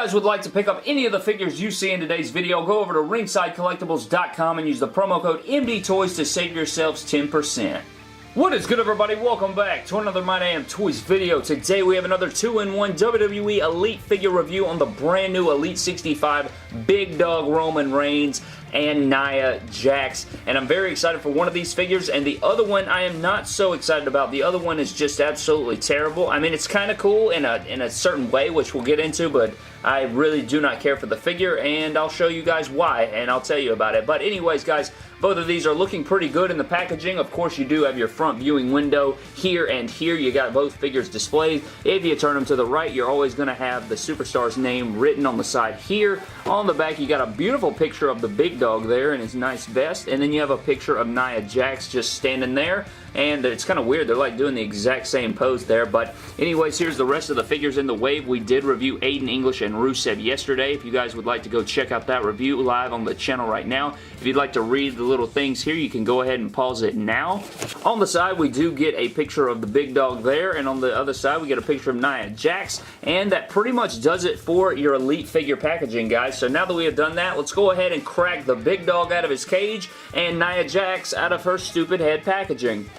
guys would like to pick up any of the figures you see in today's video, go over to ringsidecollectibles.com and use the promo code MDTOYS to save yourselves 10%. What is good, everybody? Welcome back to another My Damn Toys video. Today we have another 2-in-1 WWE Elite figure review on the brand new Elite 65 Big Dog Roman Reigns and Nia Jax. And I'm very excited for one of these figures, and the other one I am not so excited about. The other one is just absolutely terrible. I mean, it's kind of cool in a certain way, which we'll get into, but I really do not care for the figure, and I'll show you guys why, and I'll tell you about it. But anyways, guys, both of these are looking pretty good in the packaging. Of course, you do have your front viewing window here and here. You got both figures displayed. If you turn them to the right, you're always going to have the superstar's name written on the side here. On the back, you got a beautiful picture of the Big Dog there in his nice vest, and then you have a picture of Nia Jax just standing there. And it's kind of weird. They're like doing the exact same pose there. But anyways, here's the rest of the figures in the wave. We did review Aiden English and Rusev yesterday. If you guys would like to go check out that review live on the channel right now. If you'd like to read the little things here, you can go ahead and pause it now. On the side, we do get a picture of the Big Dog there. And on the other side, we get a picture of Nia Jax. And that pretty much does it for your Elite figure packaging, guys. So now that we have done that, let's go ahead and crack the Big Dog out of his cage and Nia Jax out of her stupid head packaging.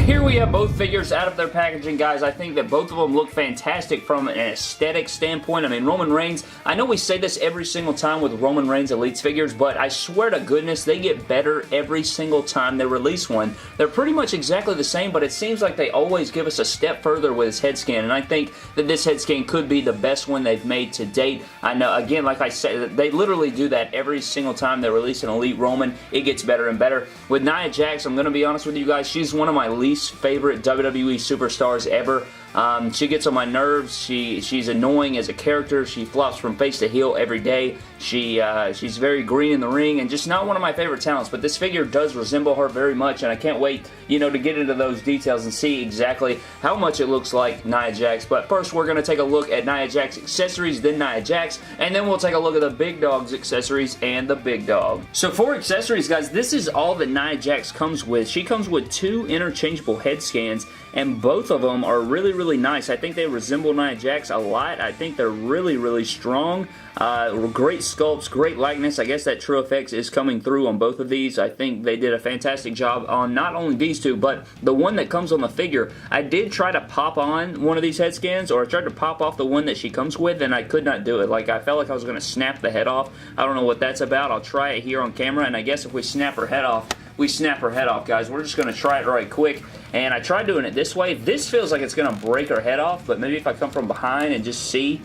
Here we have both figures out of their packaging, guys. I think that both of them look fantastic from an aesthetic standpoint. I mean, Roman Reigns, I know we say this every single time with Roman Reigns Elites figures, but I swear to goodness, they get better every single time they release one. They're pretty much exactly the same, but it seems like they always give us a step further with his head scan, and I think that this head scan could be the best one they've made to date. I know, again, like I said, they literally do that every single time they release an Elite Roman. It gets better and better. With Nia Jax, I'm going to be honest with you guys, she's one of my least favorite WWE superstars ever. She gets on my nerves. She's annoying as a character. She flops from face to heel every day. She's very green in the ring and just not one of my favorite talents, but this figure does resemble her very much, and I can't wait, you know, to get into those details and see exactly how much it looks like Nia Jax. But first, we're going to take a look at Nia Jax accessories, then Nia Jax, and then we'll take a look at the Big Dog's accessories and the Big Dog. So for accessories, guys, this is all that Nia Jax comes with. She comes with two interchangeable head scans, and both of them are really, really nice. I think they resemble Nia Jax a lot. I think they're really, really strong. Great sculpts, great likeness. I guess that True Effects is coming through on both of these. I think they did a fantastic job on not only these two, but the one that comes on the figure. I did try to pop on one of these head scans, or I tried to pop off the one that she comes with, and I could not do it. Like, I felt like I was going to snap the head off. I don't know what that's about. I'll try it here on camera, and I guess if we snap her head off, we snap her head off, guys. We're just going to try it right quick. And I tried doing it this way. This feels like it's going to break her head off, but maybe if I come from behind and just see.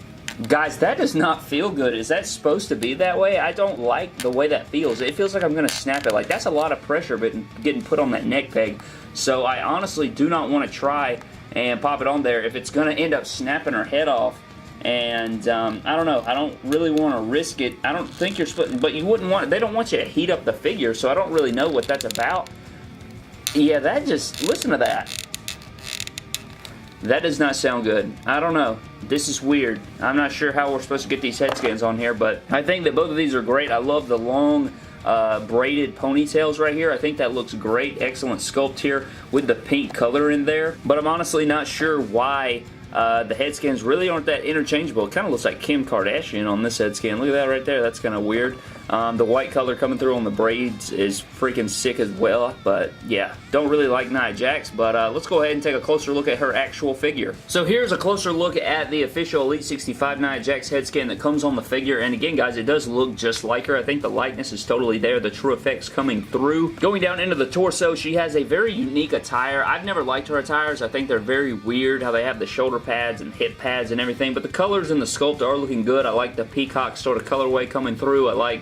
Guys, that does not feel good. Is that supposed to be that way? I don't like the way that feels. It feels like I'm going to snap it. Like, that's a lot of pressure getting put on that neck peg. So I honestly do not want to try and pop it on there if it's going to end up snapping her head off. And I don't know. I don't really want to risk it. I don't think you're supposed, but you wouldn't want. They don't want you to heat up the figure, so I don't really know what that's about. Yeah, that just, listen to that. That does not sound good. I don't know. This is weird. I'm not sure how we're supposed to get these head scans on here, but I think that both of these are great. I love the long braided ponytails right here. I think that looks great. Excellent sculpt here with the pink color in there, but I'm honestly not sure why the head scans really aren't that interchangeable. It kind of looks like Kim Kardashian on this head scan. Look at that right there. That's kind of weird. The white color coming through on the braids is freaking sick as well, but yeah, don't really like Nia Jax, but let's go ahead and take a closer look at her actual figure. So here's a closer look at the official Elite 65 Nia Jax head scan that comes on the figure, and again, guys, it does look just like her. I think the likeness is totally there, the True Effects coming through. Going down into the torso, she has a very unique attire. I've never liked her attires. I think they're very weird how they have the shoulder pads and hip pads and everything, but the colors and the sculpt are looking good. I like the peacock sort of colorway coming through. I like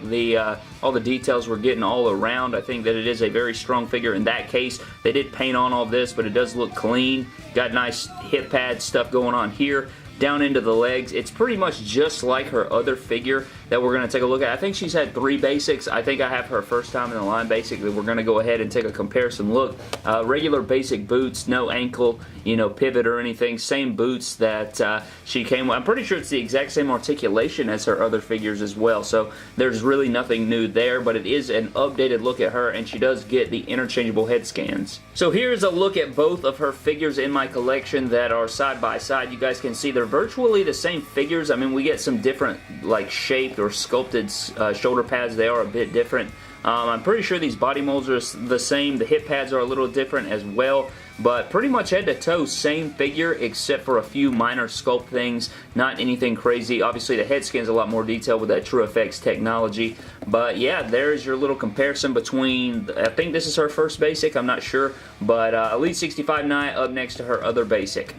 all the details we're getting all around. I think that it is a very strong figure in that case. They did paint on all this, but it does look clean. Got nice hip pad stuff going on here. down into the legs. It's pretty much just like her other figure that we're going to take a look at. I think she's had 3 basics. I think I have her first time in the line basic that we're going to go ahead and take a comparison look. Regular basic boots, no ankle, pivot or anything. Same boots that she came with. I'm pretty sure it's the exact same articulation as her other figures as well, so there's really nothing new there, but it is an updated look at her, and she does get the interchangeable head scans. So here's a look at both of her figures in my collection that are side by side. You guys can see they're virtually the same figures. I mean, we get some different like shaped or sculpted shoulder pads. They are a bit different. I'm pretty sure these body molds are the same. The hip pads are a little different as well, but pretty much head to toe same figure except for a few minor sculpt things. Not anything crazy. Obviously the head scan's a lot more detailed with that TrueFX technology, but yeah, there's your little comparison between, I think this is her first basic, I'm not sure, but Elite 65 Nia up next to her other basic.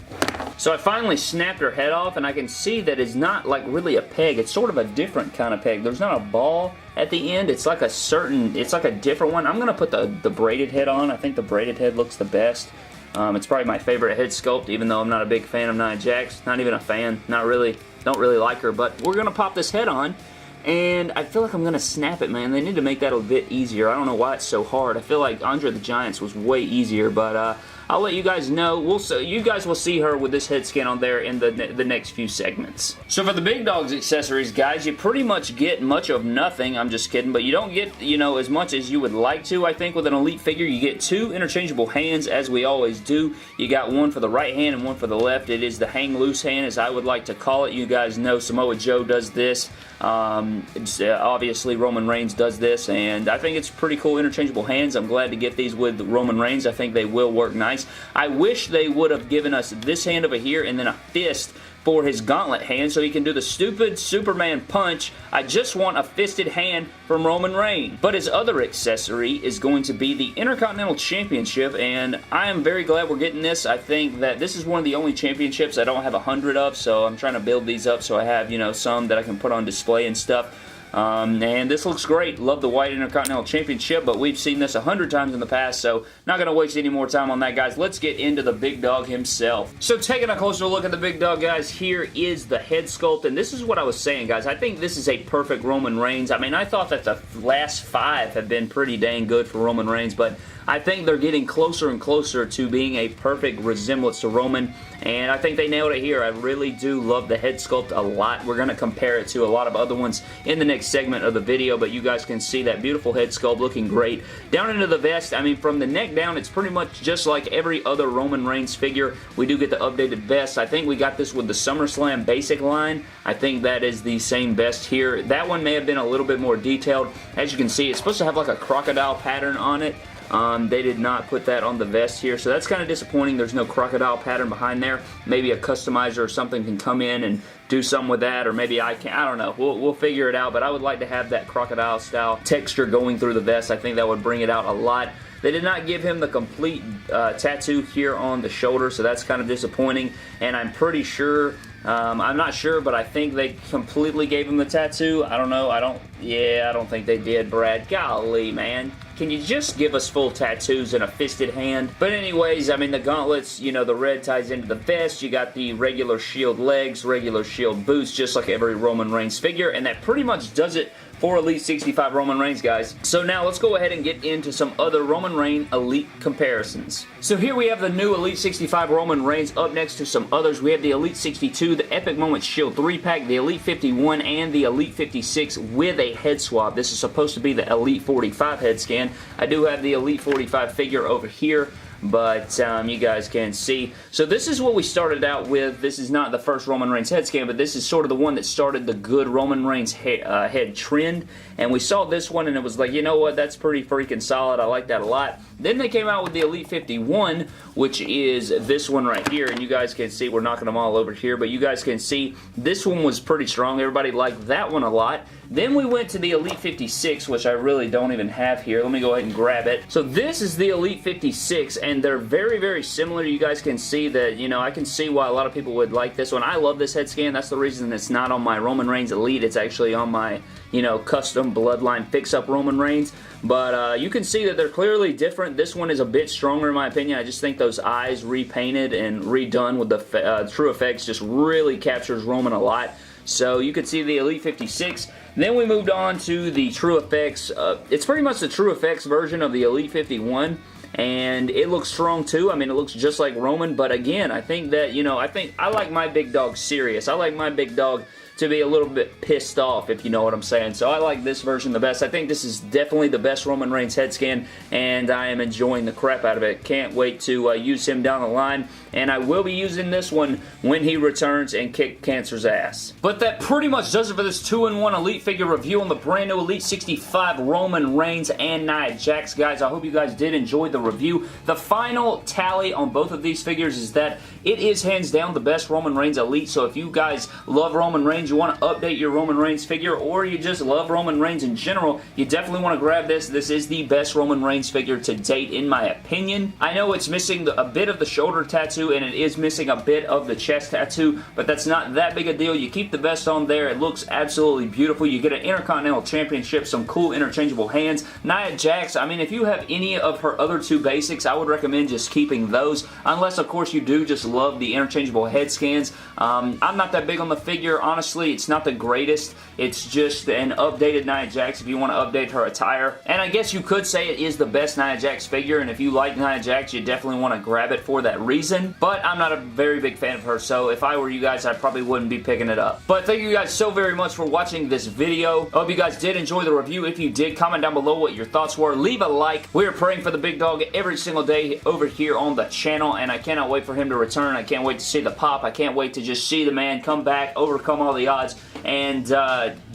So I finally snapped her head off, and I can see that it's not like really a peg. It's sort of a different kind of peg. There's not a ball at the end. It's like a different one. I'm going to put the braided head on. I think the braided head looks the best. It's probably my favorite head sculpt, even though I'm not a big fan of Nia Jax. Not even a fan. Not really. Don't really like her, but we're going to pop this head on. And I feel like I'm going to snap it, man. They need to make that a bit easier. I don't know why it's so hard. I feel like Andre the Giant's was way easier, but I'll let you guys know. You guys will see her with this head scan on there in the next few segments. So for the Big Dogs accessories, guys, you pretty much get much of nothing. I'm just kidding, but you don't get, as much as you would like to. I think with an Elite figure, you get 2 interchangeable hands, as we always do. You got one for the right hand and one for the left. It is the hang loose hand, as I would like to call it. You guys know Samoa Joe does this. Obviously Roman Reigns does this, and I think it's pretty cool interchangeable hands. I'm glad to get these with Roman Reigns. I think they will work nice. I wish they would have given us this hand over here and then a fist for his gauntlet hand so he can do the stupid Superman punch. I just want a fisted hand from Roman Reigns. But his other accessory is going to be the Intercontinental Championship, and I am very glad we're getting this. I think that this is one of the only championships I don't have 100 of, so I'm trying to build these up so I have, some that I can put on display and stuff. And this looks great. Love the white Intercontinental Championship, but we've seen this 100 times in the past, so not going to waste any more time on that, guys. Let's get into the Big Dog himself. So taking a closer look at the Big Dog, guys, here is the head sculpt, and this is what I was saying, guys. I think this is a perfect Roman Reigns. I mean, I thought that the last 5 have been pretty dang good for Roman Reigns, but I think they're getting closer and closer to being a perfect resemblance to Roman, and I think they nailed it here. I really do love the head sculpt a lot. We're going to compare it to a lot of other ones in the next segment of the video, but you guys can see that beautiful head sculpt looking great. Down into the vest, I mean, from the neck down, it's pretty much just like every other Roman Reigns figure. We do get the updated vest. I think we got this with the SummerSlam basic line. I think that is the same vest here. That one may have been a little bit more detailed. As you can see, it's supposed to have like a crocodile pattern on it. They did not put that on the vest here, so that's kind of disappointing. There's no crocodile pattern behind there. Maybe a customizer or something can come in and do something with that, or maybe I can. I don't know. We'll figure it out, but I would like to have that crocodile style texture going through the vest. I think that would bring it out a lot. They did not give him the complete tattoo here on the shoulder, so that's kind of disappointing, and I'm pretty sure, I'm not sure, but I think they completely gave him the tattoo. I don't know. I don't think they did, Brad. Golly, man. Can you just give us full tattoos and a fisted hand? But anyways, I mean, the gauntlets, the red ties into the vest. You got the regular Shield legs, regular Shield boots, just like every Roman Reigns figure, and that pretty much does it for Elite 65 Roman Reigns, guys. So now let's go ahead and get into some other Roman Reigns Elite comparisons. So here we have the new Elite 65 Roman Reigns up next to some others. We have the Elite 62, the Epic Moments Shield 3-pack, the Elite 51, and the Elite 56 with a head swap. This is supposed to be the Elite 45 head scan. I do have the Elite 45 figure over here, but you guys can see. So this is what we started out with. This is not the first Roman Reigns head scan, but this is sort of the one that started the good Roman Reigns head trend. And we saw this one and it was like, you know what, that's pretty freaking solid. I like that a lot. Then they came out with the Elite 51, which is this one right here. And you guys can see, we're knocking them all over here, but you guys can see this one was pretty strong. Everybody liked that one a lot. Then we went to the Elite 56, which I really don't even have here. Let me go ahead and grab it. So this is the Elite 56, and they're very, very similar. You guys can see that, you know, I can see why a lot of people would like this one. I love this head scan. That's the reason it's not on my Roman Reigns Elite. It's actually on my, you know, custom Bloodline fix-up Roman Reigns. But you can see that they're clearly different. This one is a bit stronger in my opinion. I just think those eyes repainted and redone with the True Effects just really captures Roman a lot. So you could see the Elite 56. Then we moved on to the True Effects. It's pretty much the True Effects version of the Elite 51. And it looks strong too. I mean, it looks just like Roman. But again, I think that, you know, I like my big dog serious. I like my big dog to be a little bit pissed off, if you know what I'm saying. So I like this version the best. I think this is definitely the best Roman Reigns head scan, and I am enjoying the crap out of it. Can't wait to use him down the line, and I will be using this one when he returns and kick Cancer's ass. But that pretty much does it for this 2-in-1 Elite figure review on the brand new Elite 65 Roman Reigns and Nia Jax, guys. I hope you guys did enjoy the review. The final tally on both of these figures is that it is hands down the best Roman Reigns Elite, so if you guys love Roman Reigns, you want to update your Roman Reigns figure, or you just love Roman Reigns in general, you definitely want to grab this. This is the best Roman Reigns figure to date, in my opinion. I know it's missing a bit of the shoulder tattoo, and it is missing a bit of the chest tattoo, but that's not that big a deal. You keep the vest on there. It looks absolutely beautiful. You get an Intercontinental Championship, some cool interchangeable hands. Nia Jax, I mean, if you have any of her other two basics, I would recommend just keeping those, unless, of course, you do just love the interchangeable head scans. I'm not that big on the figure, honestly. It's not the greatest. It's just an updated Nia Jax if you want to update her attire. And I guess you could say it is the best Nia Jax figure, and if you like Nia Jax, you definitely want to grab it for that reason. But I'm not a very big fan of her, so if I were you guys, I probably wouldn't be picking it up. But thank you guys so very much for watching this video. I hope you guys did enjoy the review. If you did, comment down below what your thoughts were. Leave a like. We are praying for the big dog every single day over here on the channel, and I cannot wait for him to return. I can't wait to see the pop. I can't wait to just see the man come back, overcome all the odds, and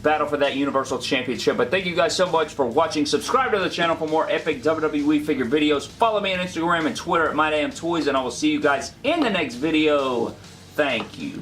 battle for that Universal Championship. But thank you guys so much for watching. Subscribe to the channel for more epic WWE figure videos. Follow me on Instagram and Twitter at MyDamnToys, and I will see you guys in the next video. Thank you.